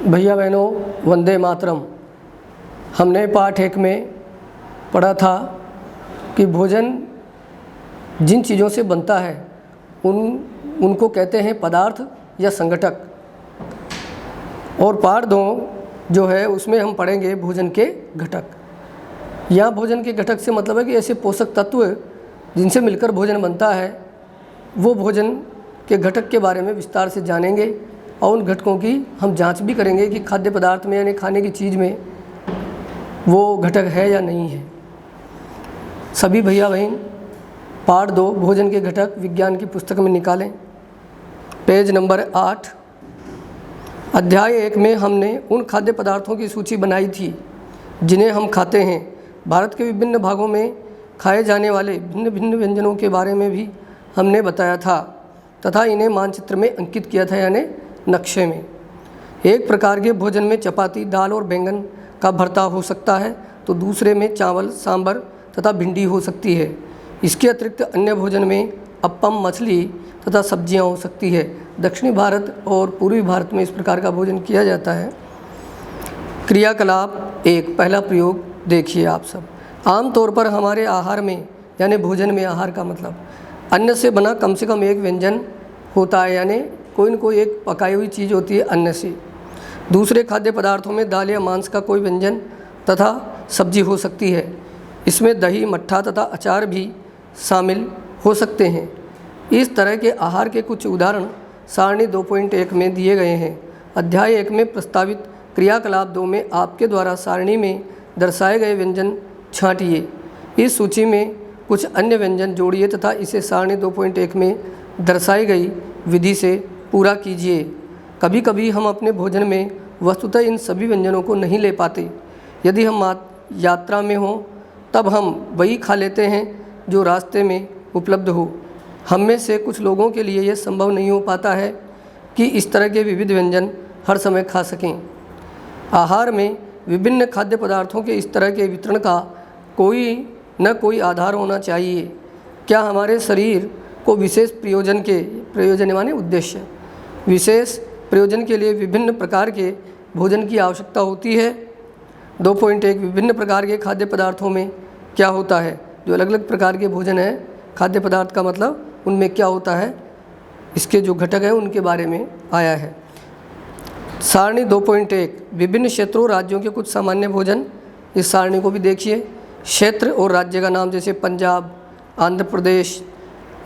भैया बहनों, वंदे मातरम। हमने पाठ 1 में पढ़ा था कि भोजन जिन चीज़ों से बनता है उनको कहते हैं पदार्थ या संगठक। और पाठ 2 जो है उसमें हम पढ़ेंगे भोजन के घटक। यहाँ भोजन के घटक से मतलब है कि ऐसे पोषक तत्व जिनसे मिलकर भोजन बनता है, वो भोजन के घटक के बारे में विस्तार से जानेंगे और उन घटकों की हम जांच भी करेंगे कि खाद्य पदार्थ में यानी खाने की चीज़ में वो घटक है या नहीं है। सभी भैया बहन पाठ 2 भोजन के घटक विज्ञान की पुस्तक में निकालें, पेज नंबर 8। अध्याय 1 में हमने उन खाद्य पदार्थों की सूची बनाई थी जिन्हें हम खाते हैं। भारत के विभिन्न भागों में खाए जाने वाले भिन्न भिन्न व्यंजनों के बारे में भी हमने बताया था तथा इन्हें मानचित्र में अंकित किया था यानी नक्शे में। एक प्रकार के भोजन में चपाती, दाल और बैंगन का भरता हो सकता है तो दूसरे में चावल, सांभर तथा भिंडी हो सकती है। इसके अतिरिक्त अन्य भोजन में अप्पम, मछली तथा सब्जियां हो सकती है। दक्षिणी भारत और पूर्वी भारत में इस प्रकार का भोजन किया जाता है। क्रियाकलाप 1 पहला प्रयोग देखिए आप सब। आमतौर पर हमारे आहार में यानी भोजन में, आहार का मतलब अन्न से बना कम से कम एक व्यंजन होता है, यानी कोई न कोई एक पकाई हुई चीज़ होती है अन्न से। दूसरे खाद्य पदार्थों में दाल या मांस का कोई व्यंजन तथा सब्जी हो सकती है। इसमें दही, मट्ठा तथा अचार भी शामिल हो सकते हैं। इस तरह के आहार के कुछ उदाहरण सारणी 2.1 में दिए गए हैं। अध्याय 1 में प्रस्तावित क्रियाकलाप 2 में आपके द्वारा सारणी में दर्शाए गए व्यंजन छांटिए। इस सूची में कुछ अन्य व्यंजन जोड़िए तथा इसे सारणी 2.1 में दर्शाई गई विधि से पूरा कीजिए। कभी कभी हम अपने भोजन में वस्तुतः इन सभी व्यंजनों को नहीं ले पाते। यदि हम यात्रा में हों तब हम वही खा लेते हैं जो रास्ते में उपलब्ध हो। हम में से कुछ लोगों के लिए यह संभव नहीं हो पाता है कि इस तरह के विविध व्यंजन हर समय खा सकें। आहार में विभिन्न खाद्य पदार्थों के इस तरह के वितरण का कोई न कोई आधार होना चाहिए। क्या हमारे शरीर को विशेष प्रयोजन माने उद्देश्य, विशेष प्रयोजन के लिए विभिन्न प्रकार के भोजन की आवश्यकता होती है। 2.1 विभिन्न प्रकार के खाद्य पदार्थों में क्या होता है। जो अलग अलग प्रकार के भोजन है, खाद्य पदार्थ का मतलब उनमें क्या होता है, इसके जो घटक हैं उनके बारे में आया है। सारणी 2.1 विभिन्न क्षेत्रों राज्यों के कुछ सामान्य भोजन। इस सारणी को भी देखिए। क्षेत्र और राज्य का नाम जैसे पंजाब, आंध्र प्रदेश,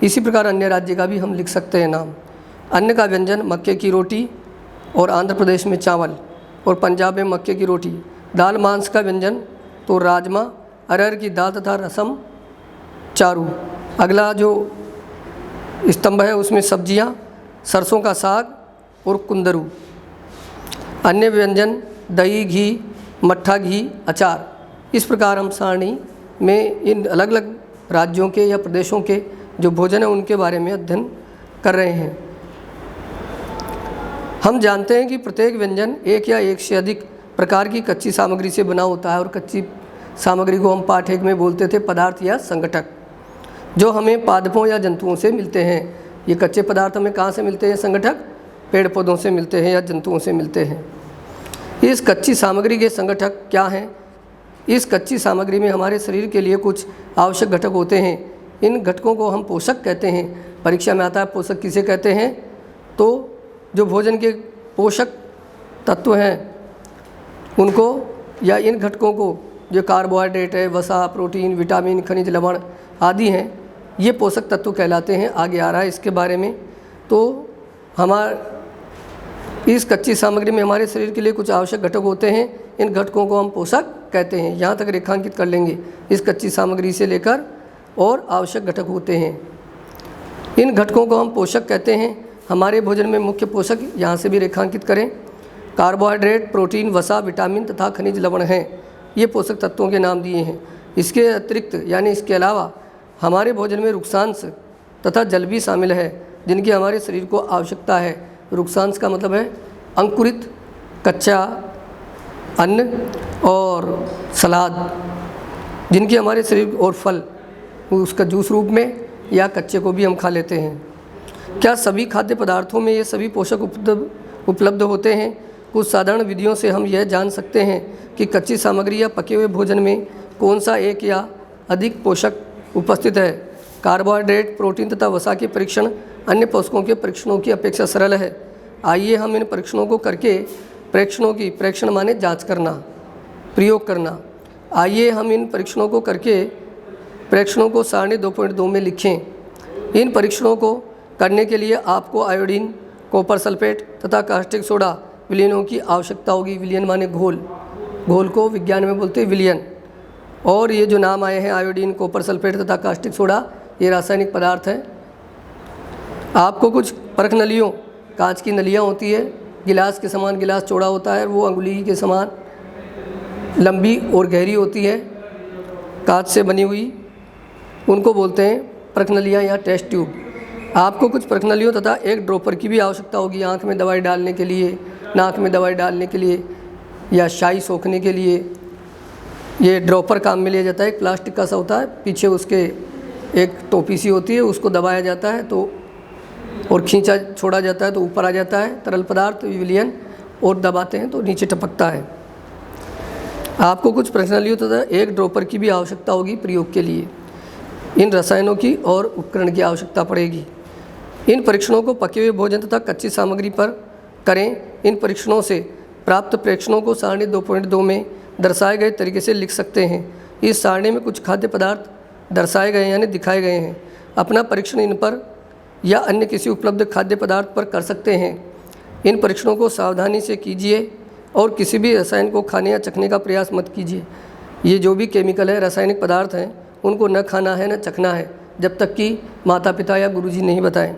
इसी प्रकार अन्य राज्य का भी हम लिख सकते हैं नाम। अन्न का व्यंजन मक्के की रोटी और आंध्र प्रदेश में चावल और पंजाब में मक्के की रोटी। दाल मांस का व्यंजन तो राजमा, अरहर की दाल तथा रसम, चारू। अगला जो स्तंभ है उसमें सब्जियां, सरसों का साग और कुंदरू। अन्य व्यंजन दही, घी, मट्ठा, घी, अचार। इस प्रकार हम सारणी में इन अलग अलग राज्यों के या प्रदेशों के जो भोजन है उनके बारे में अध्ययन कर रहे हैं। हम जानते हैं कि प्रत्येक व्यंजन एक या एक से अधिक प्रकार की कच्ची सामग्री से बना होता है और कच्ची सामग्री को हम पाठ 1 में बोलते थे पदार्थ या संगठक, जो हमें पादपों या जंतुओं से मिलते हैं। ये कच्चे पदार्थ हमें कहाँ से मिलते हैं? संगठक पेड़ पौधों से मिलते हैं या जंतुओं से मिलते हैं। इस कच्ची सामग्री के संगठक क्या हैं? इस कच्ची सामग्री में हमारे शरीर के लिए कुछ आवश्यक घटक होते हैं। इन घटकों को हम पोषक कहते हैं। परीक्षा में आता है पोषक किसे कहते हैं? तो जो भोजन के पोषक तत्व हैं उनको या इन घटकों को, जो कार्बोहाइड्रेट है, वसा, प्रोटीन, विटामिन, खनिज, लवण आदि हैं, ये पोषक तत्व कहलाते हैं। आगे आ रहा है इसके बारे में। तो इस कच्ची सामग्री में हमारे शरीर के लिए कुछ आवश्यक घटक होते हैं। इन घटकों को हम पोषक कहते हैं। यहाँ तक रेखांकित कर लेंगे। इस कच्ची सामग्री से लेकर और आवश्यक घटक होते हैं। इन घटकों को हम पोषक कहते हैं। हमारे भोजन में मुख्य पोषक यहाँ से भी रेखांकित करें। कार्बोहाइड्रेट, प्रोटीन, वसा, विटामिन तथा खनिज लवण हैं। ये पोषक तत्वों के नाम दिए हैं। इसके अतिरिक्त यानी इसके अलावा हमारे भोजन में रुक्षांश तथा जल भी शामिल है, जिनकी हमारे शरीर को आवश्यकता है। रुक्षांश का मतलब है अंकुरित कच्चा अन्न और सलाद, जिनकी हमारे शरीर, और फल उसका जूस रूप में या कच्चे को भी हम खा लेते हैं। क्या सभी खाद्य पदार्थों में ये सभी पोषक उपलब्ध होते हैं? कुछ साधारण विधियों से हम यह जान सकते हैं कि कच्ची सामग्री या पके हुए भोजन में कौन सा एक या अधिक पोषक उपस्थित है। कार्बोहाइड्रेट, प्रोटीन तथा वसा के परीक्षण अन्य पोषकों के परीक्षणों की अपेक्षा सरल है। आइए हम इन परीक्षणों को करके प्रेक्षण माने जांच करना, प्रयोग करना। आइए हम इन परीक्षणों को करके परीक्षणों को सारणी 2.2 में लिखें। इन परीक्षणों को करने के लिए आपको आयोडीन, कॉपर सल्फेट तथा कास्टिक सोडा विलयनों की आवश्यकता होगी। विलयन माने घोल, घोल को विज्ञान में बोलते हैं विलयन। और ये जो नाम आए हैं आयोडीन, कॉपर सल्फेट तथा कास्टिक सोडा, ये रासायनिक पदार्थ हैं। आपको कुछ परख नलियों, कांच की नलियाँ होती है, गिलास के समान, गिलास चौड़ा होता है, वो अंगुली के समान लंबी और गहरी होती है, कांच से बनी हुई, उनको बोलते हैं परख नलियाँ या टेस्ट ट्यूब। आपको कुछ परख नलियों तथा एक ड्रॉपर की भी आवश्यकता होगी, आँख में दवाई डालने के लिए, नाक में दवाई डालने के लिए या शाई सोखने के लिए ये ड्रॉपर काम में लिया जाता है। एक प्लास्टिक का सा होता है, पीछे उसके एक टोपी सी होती है, उसको दबाया जाता है तो और खींचा छोड़ा जाता है तो ऊपर आ जाता है तरल पदार्थ विलयन, और दबाते हैं तो नीचे टपकता है। आपको कुछ परख नलियों तथा एक ड्रॉपर की भी आवश्यकता होगी प्रयोग के लिए। इन रसायनों की और उपकरण की आवश्यकता पड़ेगी। इन परीक्षणों को पके हुए भोजन तथा कच्ची सामग्री पर करें। इन परीक्षणों से प्राप्त प्रेक्षणों को सारणी 2.2 में दर्शाए गए तरीके से लिख सकते हैं। इस सारणी में कुछ खाद्य पदार्थ दर्शाए गए यानी दिखाए गए हैं। अपना परीक्षण इन पर या अन्य किसी उपलब्ध खाद्य पदार्थ पर कर सकते हैं। इन परीक्षणों को सावधानी से कीजिए और किसी भी रसायन को खाने या चखने का प्रयास मत कीजिए। ये जो भी केमिकल है, रासायनिक पदार्थ हैं, उनको न खाना है न चखना है जब तक कि माता पिता या गुरुजी नहीं बताएं।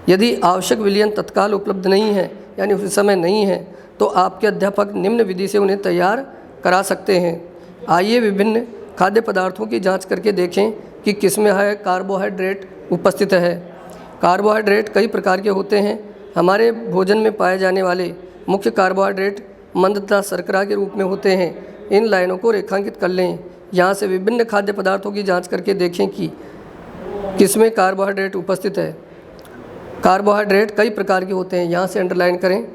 यदि आवश्यक विलयन तत्काल उपलब्ध नहीं है यानी उस समय नहीं है तो आपके अध्यापक निम्न विधि से उन्हें तैयार करा सकते हैं। आइए विभिन्न खाद्य पदार्थों की जांच करके देखें कि किसमें है कार्बोहाइड्रेट उपस्थित है। कार्बोहाइड्रेट कई प्रकार के होते हैं। हमारे भोजन में पाए जाने वाले मुख्य कार्बोहाइड्रेट मंद तथा शर्करा के रूप में होते हैं। इन लाइनों को रेखांकित कर लें। यहाँ से विभिन्न खाद्य पदार्थों की जांच करके देखें कि किसमें कार्बोहाइड्रेट उपस्थित है। कार्बोहाइड्रेट कई प्रकार के होते हैं, यहाँ से अंडरलाइन करें।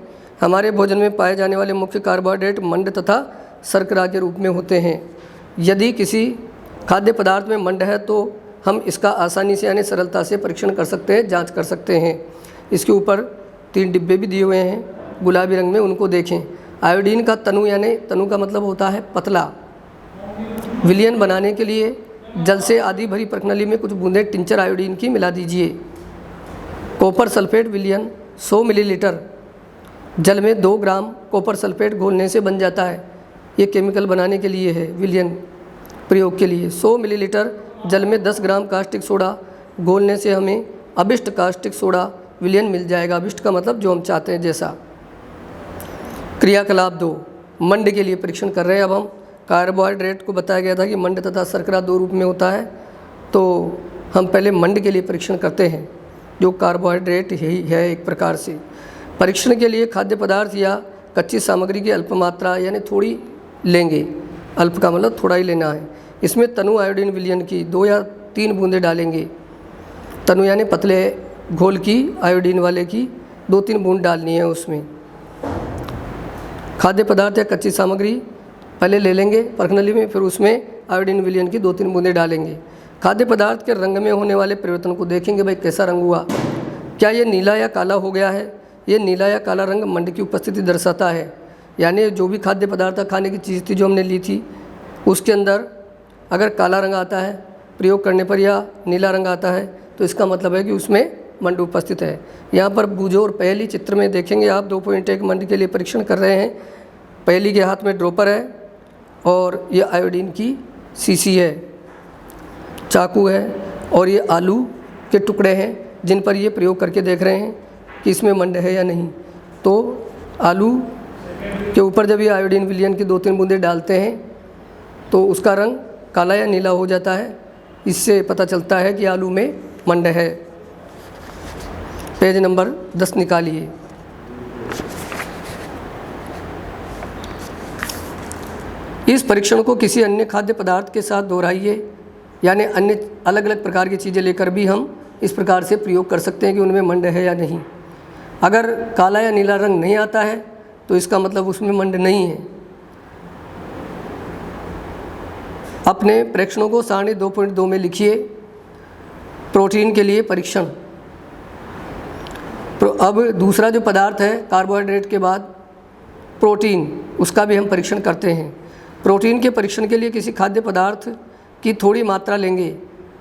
हमारे भोजन में पाए जाने वाले मुख्य कार्बोहाइड्रेट मंड तथा शर्करा के रूप में होते हैं। यदि किसी खाद्य पदार्थ में मंड है तो हम इसका आसानी से यानी सरलता से परीक्षण कर सकते हैं, जांच कर सकते हैं। इसके ऊपर 3 डिब्बे भी दिए हुए हैं गुलाबी रंग में, उनको देखें। आयोडीन का तनु यानी तनु का मतलब होता है पतला। विलयन बनाने के लिए जल से आधी भरी परखनली में कुछ बूंदें टिंचर आयोडीन की मिला दीजिए। कॉपर सल्फेट विलयन 100 मिलीलीटर जल में 2 ग्राम कॉपर सल्फेट घोलने से बन जाता है। ये केमिकल बनाने के लिए है, विलयन प्रयोग के लिए। 100 मिलीलीटर जल में 10 ग्राम कास्टिक सोडा घोलने से हमें अभिष्ट कास्टिक सोडा विलयन मिल जाएगा। अभिष्ट का मतलब जो हम चाहते हैं जैसा। क्रियाकलाप 2, मंड के लिए परीक्षण कर रहे हैं। अब हम कार्बोहाइड्रेट को बताया गया था कि मंड तथा शर्करा 2 रूप में होता है, तो हम पहले मंड के लिए परीक्षण करते हैं जो कार्बोहाइड्रेट ही है एक प्रकार से। परीक्षण के लिए खाद्य पदार्थ या कच्ची सामग्री की अल्प मात्रा यानी थोड़ी लेंगे। अल्प का मतलब थोड़ा ही लेना है। इसमें तनु आयोडीन विलयन की 2 या 3 बूंदें डालेंगे। तनु यानी पतले घोल की, आयोडीन वाले की 2-3 बूंद डालनी है उसमें। खाद्य पदार्थ या कच्ची सामग्री पहले ले लेंगे परखनली में, फिर उसमें आयोडीन विलयन की 2-3 बूंदें डालेंगे। खाद्य पदार्थ के रंग में होने वाले परिवर्तन को देखेंगे, भाई कैसा रंग हुआ, क्या ये नीला या काला हो गया है। ये नीला या काला रंग मंड की उपस्थिति दर्शाता है। यानी जो भी खाद्य पदार्थ खाने की चीज़ थी जो हमने ली थी उसके अंदर अगर काला रंग आता है प्रयोग करने पर या नीला रंग आता है तो इसका मतलब है कि उसमें मंड उपस्थित है। यहाँ पर बूझो और पहली चित्र में देखेंगे आप 2.1 मंड के लिए परीक्षण कर रहे हैं। पहली के हाथ में ड्रॉपर है और ये आयोडीन की शीशी है, चाकू है और ये आलू के टुकड़े हैं जिन पर ये प्रयोग करके देख रहे हैं कि इसमें मंड है या नहीं। तो आलू के ऊपर जब ये आयोडीन विलयन की 2-3 बूंदें डालते हैं तो उसका रंग काला या नीला हो जाता है। इससे पता चलता है कि आलू में मंड है। पेज नंबर 10 निकालिए। इस परीक्षण को किसी अन्य खाद्य पदार्थ के साथ दोहराइए, यानी अन्य अलग अलग प्रकार की चीज़ें लेकर भी हम इस प्रकार से प्रयोग कर सकते हैं कि उनमें मंड है या नहीं। अगर काला या नीला रंग नहीं आता है तो इसका मतलब उसमें मंड नहीं है। अपने प्रेक्षणों को सारणी 2.2 में लिखिए। प्रोटीन के लिए परीक्षण। अब दूसरा जो पदार्थ है कार्बोहाइड्रेट के बाद प्रोटीन, उसका भी हम परीक्षण करते हैं। प्रोटीन के परीक्षण के लिए किसी खाद्य पदार्थ की थोड़ी मात्रा लेंगे।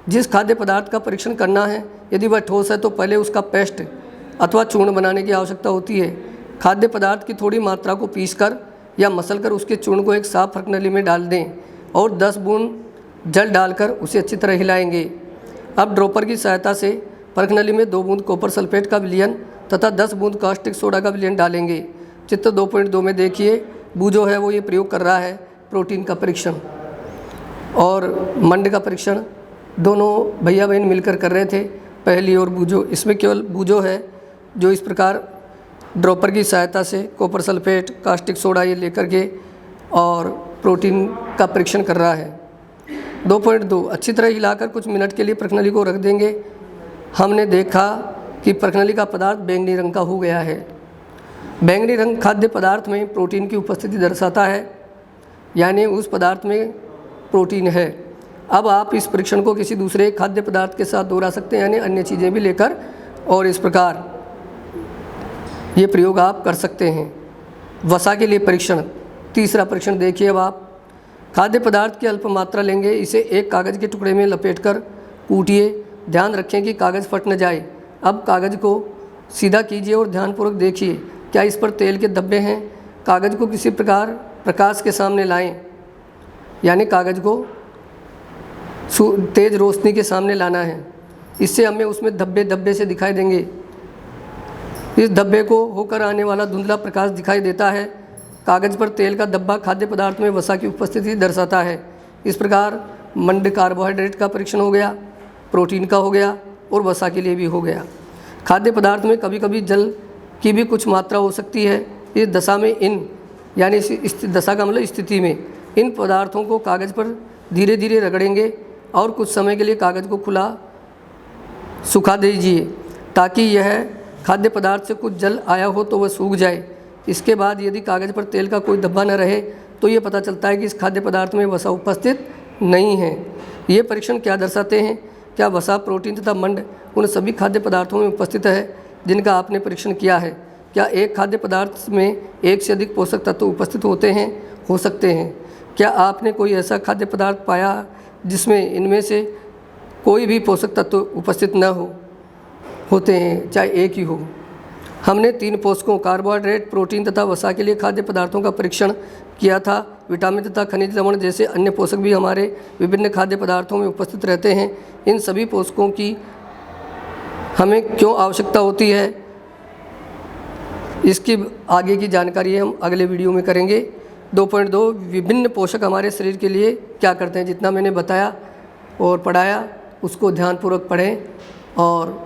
जिस खाद्य पदार्थ का परीक्षण करना है, यदि वह ठोस है तो पहले उसका पेस्ट अथवा चूर्ण बनाने की आवश्यकता होती है। खाद्य पदार्थ की थोड़ी मात्रा को पीसकर या मसलकर उसके चूर्ण को एक साफ परखनली में डाल दें और 10 बूंद जल डालकर उसे अच्छी तरह हिलाएंगे। अब ड्रॉपर की सहायता से परखनली में 2 बूंद कॉपर सल्फेट का विलयन तथा 10 बूंद कास्टिक सोडा का विलयन डालेंगे। चित्र 2.2 में देखिए, बूजो है वो ये प्रयोग कर रहा है प्रोटीन का परीक्षण और मंड का परीक्षण दोनों भैया बहन मिलकर कर रहे थे, पहली और बूजो। इसमें केवल बूजो है जो इस प्रकार ड्रॉपर की सहायता से कॉपर सल्फेट, कास्टिक सोडा ये लेकर के और प्रोटीन का परीक्षण कर रहा है। 2.2 अच्छी तरह हिलाकर कुछ मिनट के लिए परखनली को रख देंगे। हमने देखा कि परखनली का पदार्थ बैंगनी रंग का हो गया है। बैंगनी रंग खाद्य पदार्थ में प्रोटीन की उपस्थिति दर्शाता है, यानी उस पदार्थ में प्रोटीन है। अब आप इस परीक्षण को किसी दूसरे खाद्य पदार्थ के साथ दोहरा सकते हैं, यानी अन्य चीज़ें भी लेकर, और इस प्रकार ये प्रयोग आप कर सकते हैं। वसा के लिए परीक्षण। तीसरा परीक्षण देखिए। अब आप खाद्य पदार्थ की अल्प मात्रा लेंगे, इसे एक कागज़ के टुकड़े में लपेटकर कूटिए। ध्यान रखें कि कागज़ फट न जाए। अब कागज़ को सीधा कीजिए और ध्यानपूर्वक देखिए क्या इस पर तेल के धब्बे हैं। कागज़ को किसी प्रकार प्रकाश के सामने लाएं, यानी कागज़ को तेज़ रोशनी के सामने लाना है। इससे हमें उसमें धब्बे से दिखाई देंगे। इस धब्बे को होकर आने वाला धुंधला प्रकाश दिखाई देता है। कागज़ पर तेल का धब्बा खाद्य पदार्थ में वसा की उपस्थिति दर्शाता है। इस प्रकार मंड कार्बोहाइड्रेट का परीक्षण हो गया, प्रोटीन का हो गया और वसा के लिए भी हो गया। खाद्य पदार्थ में कभी कभी जल की भी कुछ मात्रा हो सकती है। इस दशा में यानी इस दशा का मतलब स्थिति में इन पदार्थों को कागज़ पर धीरे धीरे रगड़ेंगे और कुछ समय के लिए कागज़ को खुला सुखा दीजिए ताकि यह खाद्य पदार्थ से कुछ जल आया हो तो वह सूख जाए। इसके बाद यदि कागज़ पर तेल का कोई धब्बा न रहे तो ये पता चलता है कि इस खाद्य पदार्थ में वसा उपस्थित नहीं है। ये परीक्षण क्या दर्शाते हैं? क्या वसा, प्रोटीन तथा मंड उन सभी खाद्य पदार्थों में उपस्थित है जिनका आपने परीक्षण किया है? क्या एक खाद्य पदार्थ में एक से अधिक पोषक तत्व उपस्थित हो सकते हैं? क्या आपने कोई ऐसा खाद्य पदार्थ पाया जिसमें इनमें से कोई भी पोषक तत्व उपस्थित न होते हैं, चाहे एक ही हो? हमने 3 पोषकों कार्बोहाइड्रेट, प्रोटीन तथा वसा के लिए खाद्य पदार्थों का परीक्षण किया था। विटामिन तथा खनिज लवण जैसे अन्य पोषक भी हमारे विभिन्न खाद्य पदार्थों में उपस्थित रहते हैं। इन सभी पोषकों की हमें क्यों आवश्यकता होती है, इसकी आगे की जानकारी हम अगले वीडियो में करेंगे। 2.2 विभिन्न पोषक हमारे शरीर के लिए क्या करते हैं। जितना मैंने बताया और पढ़ाया उसको ध्यानपूर्वक पढ़ें और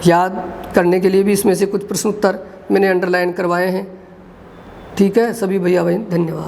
याद करने के लिए भी इसमें से कुछ प्रश्न उत्तर मैंने अंडरलाइन करवाए हैं। ठीक है सभी भैया बहन, धन्यवाद।